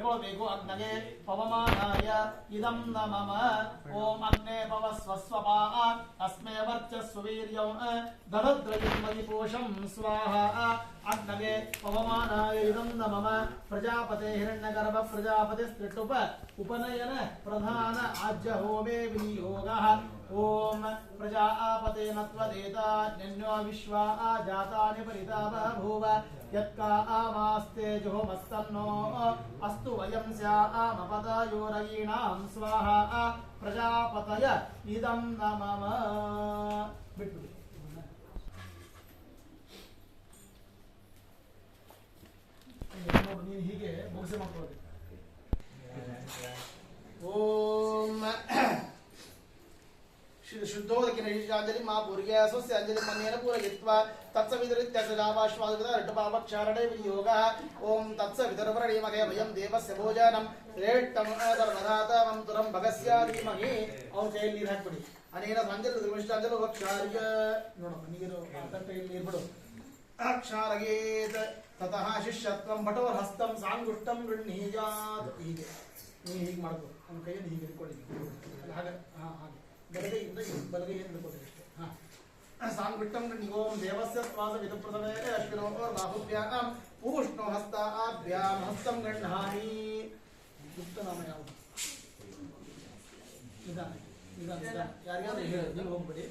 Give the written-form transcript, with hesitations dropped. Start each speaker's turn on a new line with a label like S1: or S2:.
S1: ಹೇಳ್ಕೊಳ್ಬೇಕು. ಅಗ್ನಗೆ ಪವಮಾನಾಯ ಇದಂ ನಮಃ. ಓಂ ಅಗ್ನೇ ಪವಸ್ವಸ್ವಪ ಅಸ್ಮೇ ವರ್ಚಸ್ವ ವೀರ್ಯಂ ದರದ್ರಯಂ ಮಯಿ ಪೋಷಂ ಸ್ವಾಹಾ. ಅಗ್ನಗೆ ಪವಮಾನಾಯ ಇದಂ ನಮಃ. ಪ್ರಜಾಪತೆ ಹಿರಣ್ಯಗರ್ಭ ಪ್ರಜಾಪತಿ ಸ್ತ್ರಿಟುಪ ಉಪನಯನ ಪ್ರಧಾನ ಆಜ್ಯ ಹೋಮೇ ವಿನಿಯೋಗಃ. ಓಂ ಪ್ರಜಾಪತೆ ನತ್ವದೇತಾ ನ್ಯನ್ಯೋ ವಿಶ್ವಾ ಜಾತಾನಿ ಪರಿತಾ ಬಭೂವ. ಯತ್ಕಾ ಆಮಾಸ್ತೆ ಜೋಮಸ್ತನ್ನೋ ಅಸ್ತು ವಯಂ ಸ್ಯಾಮಪದಯೋರಯೀಣಾಂ ಸ್ವಾಹಾ. ಪ್ರಜಾಪತಯ ಇದಂ ನಮಃ. ಬಿಟ್ಬಿಡಿ. ನೀನು ಹೀಗೆ ಮುಗಿಸಿ ಮಾಡ್ಕೊಳ್ಳೋದು. ಓಂ ಶುದ್ಧೋದಕಿನ ಅಂಜಲಿ ಮಾ ಪೂರ್ಯ ಸ್ವಸ್ಯ ಅಂಜಲಿ ಮನ್ಯೇನ ಪೂರಯಿತ್ವಾ ತತ್ಸವಿತರಿತ್ಯಸ್ಯ ಜಾವಾಶ್ವಾದಕೃತ ಋಟುಪಾಪಕ್ಷಾರಣೇ ವಿನಿಯೋಗಃ. ಓಂ ತತ್ಸವಿತರ್ವರಣೀಮಹೇ ವಯಂ ದೇವಸ್ಯ ಭೋಜನಂ ಶ್ರೇಷ್ಠಂ ಧರ್ಮಧಾತಮಂ ತುರಂ ಭಗಸ್ಯ ಧೀಮಹಿ. ಅವ್ನ ಕೈಯಲ್ಲಿ ನೀರು ಹಾಕ್ಬಿಡಿ. ಅನೇನ ಅಂಜಲಿ ಧರ್ಮಿಷ್ಟಾಂಜಲಿ ವಕ್ಷಾರ್ಯ ನೋಡಪ್ಪ ನೀರು ತಟ್ಟೆಯಲ್ಲಿ ನೀರು ಬಿಡು. ಅಕ್ಷಾರಗೇತ್ ತತಃ ಶಿಷ್ಯತ್ವಂ ಭಟೋರ್ ಹಸ್ತಂ ಸಾಂಗುಷ್ಟಂ ಗೃಹೀಯಾತ್. ಹೀಗೆ ನೀವು ಹೀಗೆ ಮಾಡ್ಕೊ. ಅವ್ನ ಕೈಯಲ್ಲಿ ಹೀಗೆ ಹಿಡ್ಕೊಳ್ಳಿ. ಹಾಗೆ ಹಾಗೆ ಬಲಗೈಯಿಂದ ಬಲಗೈಯನ್ನು ಹಿಡ್ಕೊಳ್ತೀವಿ ಅಷ್ಟೇ. ಸಾಂಗುಷ್ಟಂ ಗೃಹೀಯೋಂ ದೇವಸ್ಯ ಶ್ವಾಸ ವಿದುಪ್ರಥಮೇನ ಅಶ್ವಿನೋ ಬಾಹುಭ್ಯಾಂ ಪೂಷ್ಣೋ ಹಸ್ತಾಭ್ಯಾಂ ಹಸ್ತಂ ಗೃಹ್ಣಾಮಿ. ಗುಪ್ತ ನಾಮ ಯಾವುದು? ನಿಧಾನ ನಿಧಾನ ನಿಧಾನ. ಯಾರ್ಯಾರು ಹೇಳಿ ನೀವು ಹೋಗ್ಬೇಡಿ.